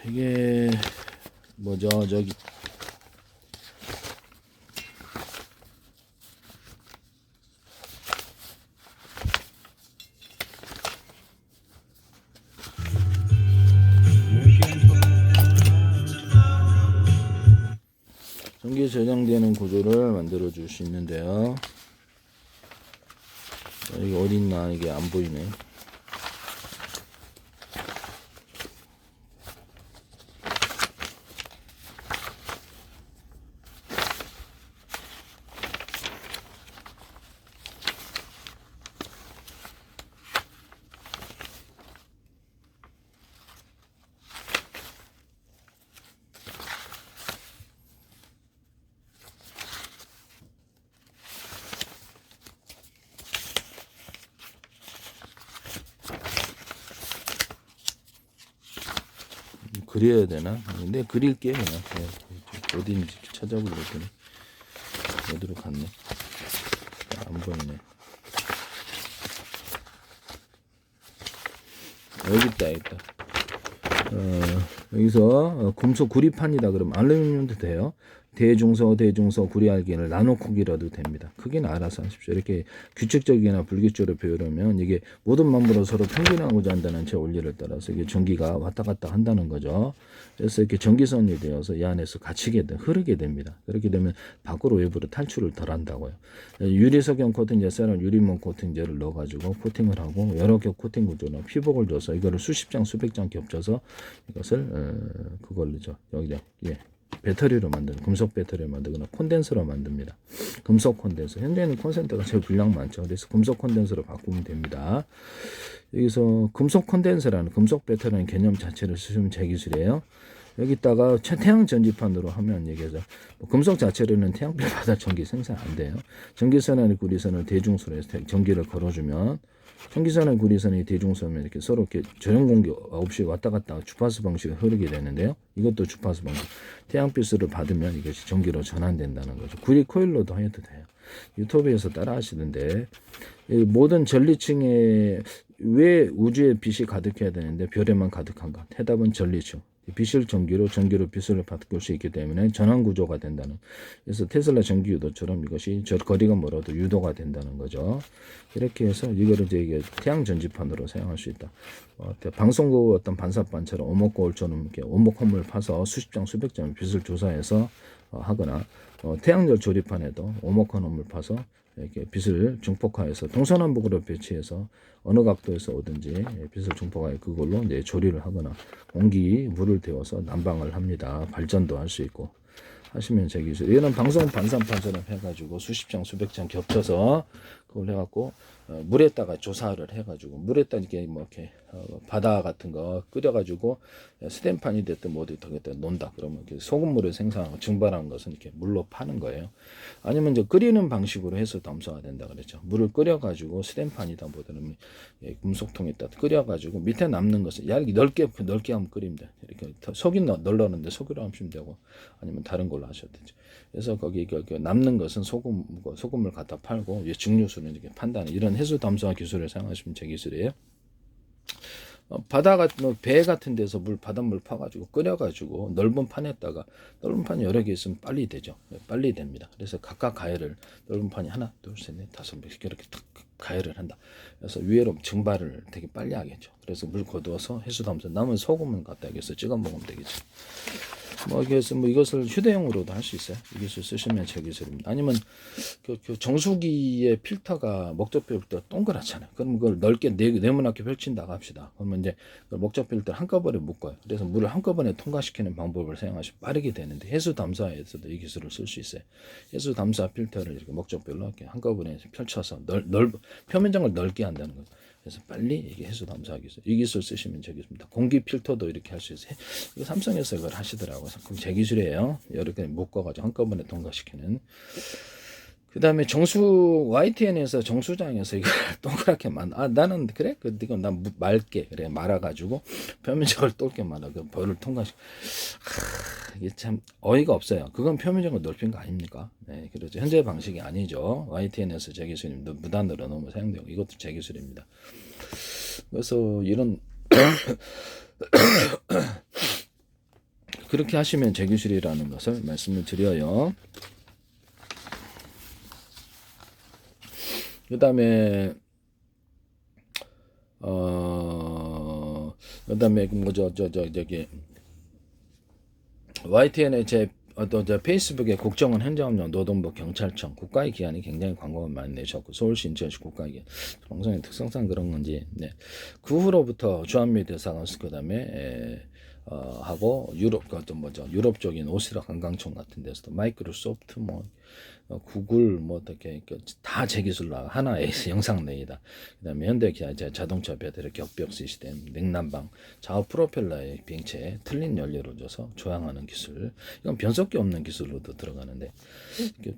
이게 뭐죠? 저기 전기 저장되는 구조를 만들어 줄 수 있는데요. 이게 어딨나 이게 안 보이네. 그려야 되나? 근데 그릴게요 그냥. 네, 어디인지 찾아보려고 했더니 어디로 갔네. 안 보이네. 여기 있다. 여기서 금속 구리판이다 그러면 알루미늄도 돼요. 대중소 구리알기를 나노 크기라도 됩니다. 크기는 알아서 하십시오. 이렇게 규칙적이나 불규칙적으로 배우려면 이게 모든 만물로 서로 평균하고자 한다는 제 원리를 따라서 이게 전기가 왔다 갔다 한다는 거죠. 그래서 이렇게 전기선이 되어서 이 안에서 흐르게 됩니다. 그렇게 되면 밖으로 외부로 탈출을 덜 한다고요. 유리석용 코팅제, 세럼 유리몬 코팅제를 넣어가지고 코팅을 하고 여러 겹 코팅 구조나 피복을 줘서 이거를 수십 장 수백 장 겹쳐서 이것을 그걸로죠. 여기죠. 예. 배터리로 만드는 금속 배터리를 만들거나 콘덴서로 만듭니다. 금속 콘덴서. 현재는 콘센트가 제일 분량 많죠. 그래서 금속 콘덴서로 바꾸면 됩니다. 여기서 금속 콘덴서라는 금속 배터리라는 개념 자체를 쓰시면 제 기술이에요. 여기다가 태양 전지판으로 하면 얘기하죠. 금속 자체로는 태양빛 받아 전기 생산 안 돼요. 전기선이나 구리선을 대중소로 해서 전기를 걸어주면 전기선이나 구리선이 대중소면 이렇게 서로 이렇게 저연 공기 없이 왔다 갔다 주파수 방식으로 흐르게 되는데요. 이것도 주파수 방식. 태양빛을 받으면 이것이 전기로 전환된다는 거죠. 구리 코일로도 해도 돼요. 유튜브에서 따라 하시던데 모든 전리층에 왜 우주에 빛이 가득해야 되는데 별에만 가득한가? 대답은 전리층. 빛을 전기로 빛을 바꿀 수 있기 때문에 전환 구조가 된다는. 그래서 테슬라 전기 유도처럼 이것이 거리가 멀어도 유도가 된다는 거죠. 이렇게 해서 이거를 이제 태양 전지판으로 사용할 수 있다. 방송국 어떤 반사판처럼 오목거울처럼 이렇게 오목홈을 파서 수십 장 수백 장의 빛을 조사해서 하거나 태양열 조립판에도 오목홈을 파서 이렇게 빛을 중폭화해서 동서남북으로 배치해서 어느 각도에서 오든지 빛을 중폭화해 그걸로 이제 조리를 하거나 물을 데워서 난방을 합니다. 발전도 할 수 있고 하시면 제 기술. 이거는 방송 반사판처럼 해가지고 수십 장 수백 장 겹쳐서 그걸 해갖고 물에다가 조사를 해가지고 물에다 이렇게 뭐 이렇게 바다 같은 거 끓여가지고 스텐판이 됐든 뭐든 되겠든 논다. 그러면 이렇게 소금물을 생산하고 증발한 것은 이렇게 물로 파는 거예요. 아니면 이제 끓이는 방식으로 해서 담수가 된다 그랬죠. 물을 끓여가지고 스텐판이다 뭐든 금속통에다 끓여가지고 밑에 남는 것을 얇게 넓게 하면 끓입니다. 이렇게 속이 널널한데 속으로 하시면 되고 아니면 다른 걸로 하셔도 되죠. 그래서 거기 남는 것은 소금을 갖다 팔고 증류수는 이렇게 판다는 이런 해수 담수화 기술을 사용하시면 제 기술이에요. 바다 같은 배 같은 데서 바닷물 파가지고 끓여가지고 넓은 판에다가 넓은 판이 여러 개 있으면 빨리 되죠. 빨리 됩니다. 그래서 각각 가열을 넓은 판이 하나, 둘, 셋, 넷, 다섯 개 이렇게 탁 가열을 한다. 그래서 위로 증발을 되게 빨리 하겠죠. 그래서 물 거두어서 해수 담수 남은 소금은 갖다 여기서 찍어 먹으면 되겠죠. 이것을 휴대용으로도 할 수 있어요. 이 기술 쓰시면 제 기술입니다. 아니면 그 정수기의 필터가 목적 필터 동그랗잖아요. 그럼 그걸 넓게 네모나게 펼친다고 합시다. 그러면 이제 목적 필터를 한꺼번에 묶어요. 그래서 물을 한꺼번에 통과시키는 방법을 사용하시면 빠르게 되는데 해수 담수화에서도 이 기술을 쓸 수 있어요. 해수 담수화 필터를 이렇게 목적별로 이렇게 한꺼번에 펼쳐서 표면적을 넓게 한다는 거예요. 그래서 빨리 이게 해수 담수화 기술, 이 기술 쓰시면 되겠습니다. 공기 필터도 이렇게 할 수 있어요. 이거 삼성에서 이걸 하시더라고요. 그럼 제 기술이에요. 여러 개 묶어가지고 한꺼번에 통과시키는. 그 다음에 YTN에서 정수장에서 이걸 동그랗게 나는 그래? 이건 난 맑게 그래 말아가지고 표면적을 똘게 말아 그 벌을 통과시켜. 이게 참 어이가 없어요. 그건 표면적을 넓힌 거 아닙니까? 네, 그렇죠. 현재 방식이 아니죠. YTN에서 제 기술입니다. 무단으로 너무 사용되고 이것도 제 기술입니다. 그래서 이런 그렇게 하시면 제 기술이라는 것을 말씀을 드려요. 그 다음에 저기 YTN의 제 페이스북에 국정원 행정업령 노동부 경찰청 국가의 기관이 굉장히 광고를 많이 내셨고 서울시 인천시 국가의 기관 방송의 특성상 그런 건지 네. 그 후로부터 주한미 대사관 그 다음에 하고 유럽 유럽적인 오스트리아 관광청 같은 데서도 마이크로소프트 구글 뭐 어떻게 다 제 기술로 하나의 영상 내이다. 그다음에 현대기아 자동차 배터리 격벽 시스템, 냉난방, 좌우 프로펠러의 비행체에 틀린 연료를 줘서 조향하는 기술. 이건 변속기 없는 기술로도 들어가는데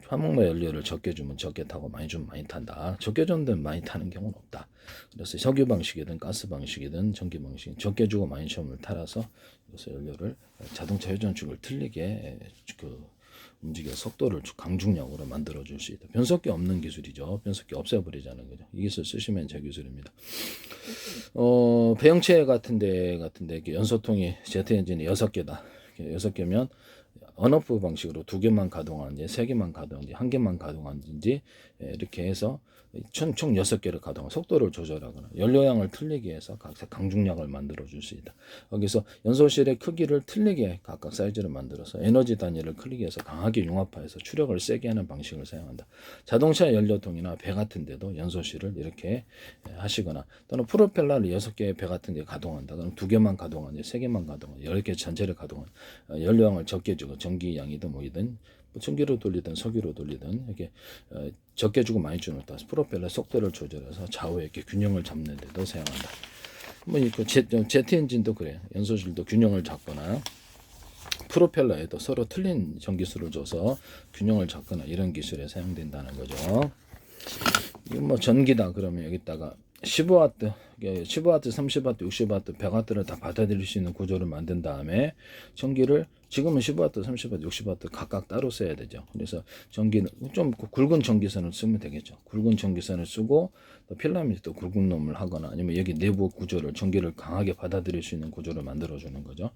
화목나 연료를 적게 주면 적게 타고 많이 주면 많이 탄다. 적게 준 데는 많이 타는 경우는 없다. 그래서 석유 방식이든 가스 방식이든 전기 방식 적게 주고 많이 주면 타라서 그래서 연료를 자동차 회전축을 틀리게 움직여 속도를 강중력으로 만들어 줄 수 있다. 변속기 없는 기술이죠. 변속기 없애버리자는 거죠. 이 기술 쓰시면 제 기술입니다. 배영체 같은데 연소통이 제트 엔진이 6개다. 6개면 언오프 방식으로 2개만 가동하는지 3개만 가동하는지 1개만 가동하는지 이렇게 해서 총 6개를 가동하고 속도를 조절하거나 연료량을 틀리게 해서 각각 강중량을 만들어 줄 수 있다. 여기서 연소실의 크기를 틀리게 각각 사이즈를 만들어서 에너지 단위를 크게 해서 강하게 융합화해서 추력을 세게 하는 방식을 사용한다. 자동차 연료통이나 배 같은 데도 연소실을 이렇게 하시거나 또는 프로펠러를 6개의 배 같은 데 가동한다. 그럼 2개만 가동하는지 3개만 가동하는지 10개 전체를 가동하는 연료량을 적게 주고 전기양이든 뭐이든 전기로 돌리든 석유로 돌리든 이렇게 적게 주고 많이 주는 따라서 프로펠러 속도를 조절해서 좌우에 이렇게 균형을 잡는 데도 사용한다. 뭐 이거 제트 엔진도 그래. 연소실도 균형을 잡거나 프로펠러에도 서로 틀린 전기수를 줘서 균형을 잡거나 이런 기술에 사용된다는 거죠. 이건 뭐 전기다 그러면 여기다가 15W, 30W, 60W, 100W를 다 받아들일 수 있는 구조를 만든 다음에 전기를 지금은 15W, 30W, 60W 각각 따로 써야 되죠. 그래서 전기는 좀 굵은 전기선을 쓰면 되겠죠. 굵은 전기선을 쓰고 또 필라미드 굵은 놈을 하거나 아니면 여기 내부 구조를 전기를 강하게 받아들일 수 있는 구조를 만들어 주는 거죠.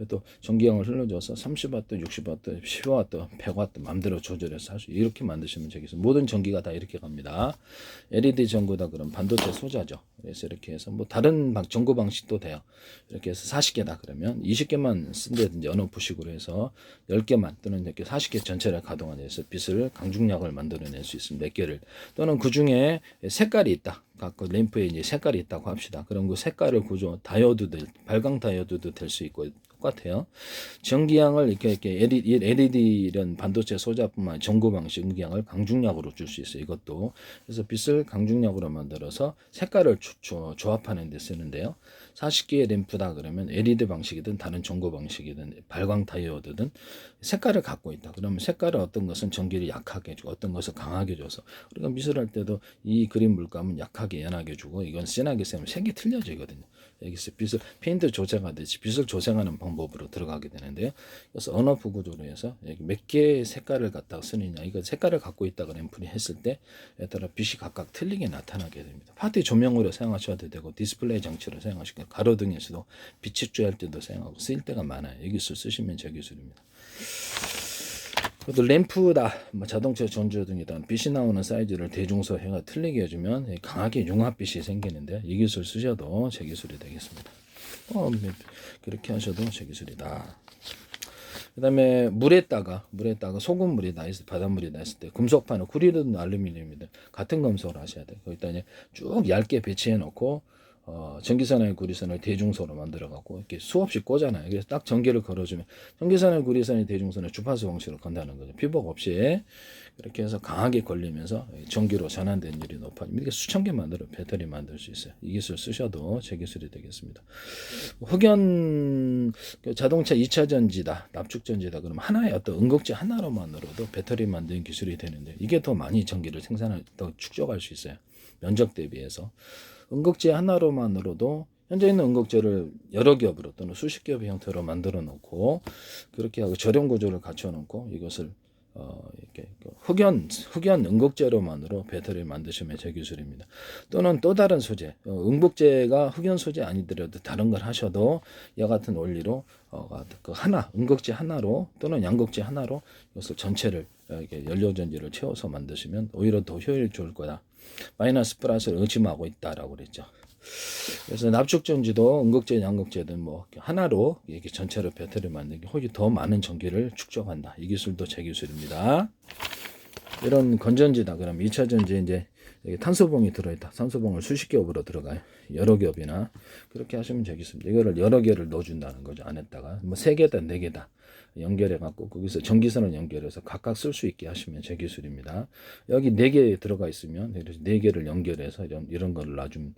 또 전기량을 흘려줘서 30W, 60W, 15W, 100W 마음대로 조절해서 할 수 이렇게 만드시면 되겠습니다. 모든 전기가 다 이렇게 갑니다. LED 전구다 그럼 반도체 소자죠. 그래서 이렇게 해서 뭐 다른 전구 방식도 돼요. 이렇게 해서 40개다 그러면 20개만 쓴다든지 언오프식으로 해서 10개만 또는 이렇게 40개 전체를 가동해서 빛을 강중력을 만들어낼 수 있습니다. 몇 개를 또는 그 중에 색깔이 있다. 각 램프에 이제 색깔이 있다고 합시다. 그럼 그 색깔을 구조 다이오드들 발광 다이오드도 될 수 있고 똑같아요. 전기양을 이렇게 LED 이런 반도체 소자뿐만 전구 방식 전기양을 강중력으로 줄 수 있어요. 이것도 그래서 빛을 강중력으로 만들어서 색깔을 조합하는 데 쓰는데요. 40개의 램프다 그러면 LED 방식이든 다른 전구 방식이든 발광 다이오드든 색깔을 갖고 있다. 그러면 색깔을 어떤 것은 전기를 약하게 주고 어떤 것을 강하게 줘서 우리가 미술할 때도 이 그림 물감은 약하게 연하게 주고 이건 진하게 쓰면 색이 틀려지거든요. 여기서 빛을 페인트 조색하듯이 빛을 조색하는 방법으로 들어가게 되는데요. 그래서 언오프 구조로 해서 몇 개의 색깔을 갖다가 쓰느냐 이거 색깔을 갖고 있다고 램프를 했을 때에 따라 빛이 각각 틀리게 나타나게 됩니다. 파티 조명으로 사용하셔도 되고 디스플레이 장치로 사용하시고 가로등에서도 빛 집중할 때도 사용하고 쓰일 때가 많아요. 이 기술 쓰시면 제 기술입니다. 그것도 램프다, 뭐 자동차 전조등이다 빛이 나오는 사이즈를 대중소해가 틀리게 해주면 강하게 융합빛이 생기는데 이 기술 쓰셔도 제 기술이 되겠습니다. 그렇게 하셔도 제 기술이다. 그 다음에 물에다가 소금물이 나 있을 바닷물이 나 있을 때 금속판을 구리든 알루미늄이든 같은 금속으로 하셔야 돼요. 거기다 이제 쭉 얇게 배치해 놓고 전기선의 구리선을 대중소로 만들어 갖고 이렇게 수없이 꽂아놔요. 그래서 딱 전기를 걸어주면 전기선의 구리선이 대중선을 주파수 방식으로 건다는 거죠. 피복 없이 그렇게 해서 강하게 걸리면서 전기로 전환된 일이 높아집니다. 이렇게 수천 개 만들어 배터리 만들 수 있어요. 이 기술 쓰셔도 제 기술이 되겠습니다. 흑연 자동차 2차 전지다, 납축 전지다 그러면 하나의 어떤 응급제 하나로만으로도 배터리 만드는 기술이 되는데 이게 더 많이 전기를 더 축적할 수 있어요. 면적 대비해서. 응급제 하나로만으로도 현재 있는 응급제를 여러 겹으로 또는 수십 겹의 형태로 만들어 놓고 그렇게 하고 저렴 구조를 갖춰 놓고 이것을 이렇게 흑연 응급제로만으로 배터리를 만드시면 제 기술입니다. 또는 또 다른 소재, 응급제가 흑연 소재 아니더라도 다른 걸 하셔도 이와 같은 원리로 그 하나 응급제 하나로 또는 양극재 하나로 이것을 전체를 이렇게 연료전지를 채워서 만드시면 오히려 더 효율이 좋을 거다. 마이너스 플러스를 의심하고 있다라고 그랬죠. 그래서 납축전지도 응극제, 양극재든 뭐 하나로 이렇게 전체로 배터리 만드는 게 훨씬 더 많은 전기를 축적한다. 이 기술도 제 기술입니다. 이런 건전지다. 그럼 2차 전지에 이제 탄소봉이 들어있다. 탄소봉을 수십 겹으로 들어가요. 여러 겹이나 그렇게 하시면 되겠습니다. 이거를 여러 개를 넣어준다는 거죠. 안에다가 뭐 3개다, 4개다. 연결해 갖고 거기서 전기선을 연결해서 각각 쓸 수 있게 하시면 제 기술입니다. 여기 4개 들어가 있으면 4개를 연결해서 이런 거를 놔주면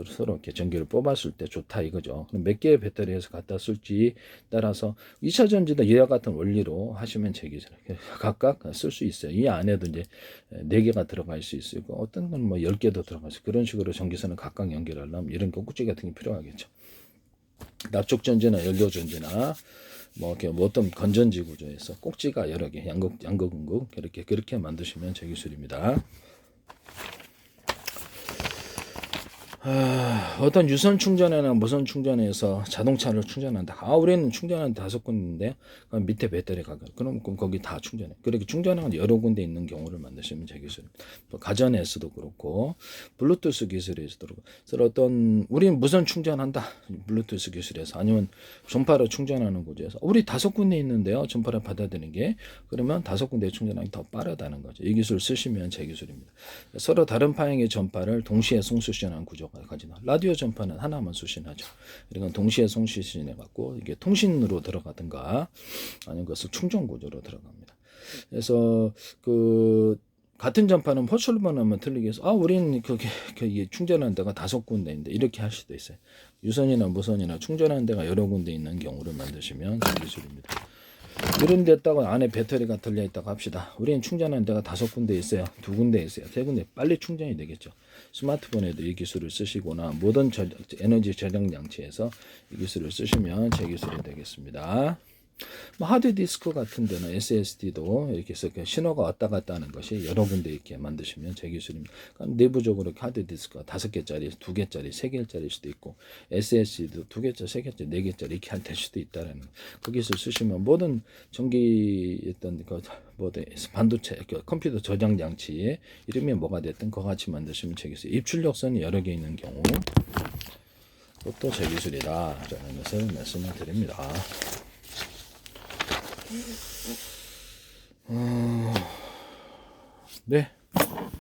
서로 이렇게 전기를 뽑았을 때 좋다 이거죠. 몇 개의 배터리에서 갖다 쓸지 따라서 2차 전지도 이와 같은 원리로 하시면 되겠죠. 각각 쓸 수 있어요. 이 안에도 이제 4개가 들어갈 수 있어요. 어떤 건 뭐 10개도 들어갈 수 있어요. 그런 식으로 전기선을 각각 연결하려면 이런 꼭지 같은 게 필요하겠죠. 납축 전지나 연료 전지나 뭐 이렇게 어떤 건전지 구조에서 꼭지가 여러 개 양극 그렇게 만드시면 제 기술입니다. 어떤 유선 충전이나 무선 충전에서 자동차를 충전한다. 우리는 충전하는 5군데인데 밑에 배터리 가격. 그럼 거기 다 충전해. 그렇게 충전하는 여러 군데 있는 경우를 만드시면 제 기술입니다. 또 가전에서도 그렇고 블루투스 기술에서도 그렇고. 그래서 어떤 우리는 무선 충전한다. 블루투스 기술에서 아니면 전파로 충전하는 구조에서 우리 5군데 있는데요. 전파를 받아들이는 게 그러면 5군데 충전하기 더 빠르다는 거죠. 이 기술 쓰시면 제 기술입니다. 서로 다른 파형의 전파를 동시에 송수신하는 구조가 가지나 라디오 전파는 하나만 수신하죠. 이건 동시에 송수신해 갖고 이게 통신으로 들어가든가 아니면 그것을 충전 구조로 들어갑니다. 그래서 그 같은 전파는 포출번호만 틀리게 해서 우리는 그게 충전하는 데가 5군데인데 이렇게 할 수도 있어요. 유선이나 무선이나 충전하는 데가 여러 군데 있는 경우를 만드시면 그 기술입니다. 이런 데다가 안에 배터리가 들려있다고 합시다. 우리는 충전하는 데가 5군데 있어요. 2군데 있어요. 3군데 빨리 충전이 되겠죠. 스마트폰에도 이 기술을 쓰시거나 모든 에너지 저장 장치에서 이 기술을 쓰시면 제 기술이 되겠습니다. 뭐 하드디스크 같은 데는 SSD도 이렇게 해서 신호가 왔다 갔다 하는 것이 여러 군데 이렇게 만드시면 제 기술입니다. 그러니까 내부적으로 하드디스크가 5개짜리, 2개짜리, 3개짜리일 수도 있고 SSD도 2개짜리, 3개짜리, 4개짜리 이렇게 될 수도 있다라는 그 기술 쓰시면 모든 전기 어떤 반도체, 컴퓨터 저장 장치에 이름이 뭐가 됐든 그거 같이 만드시면 제 기술. 입출력선이 여러 개 있는 경우 그것도 제 기술이다라는 것을 말씀을 드립니다. 네.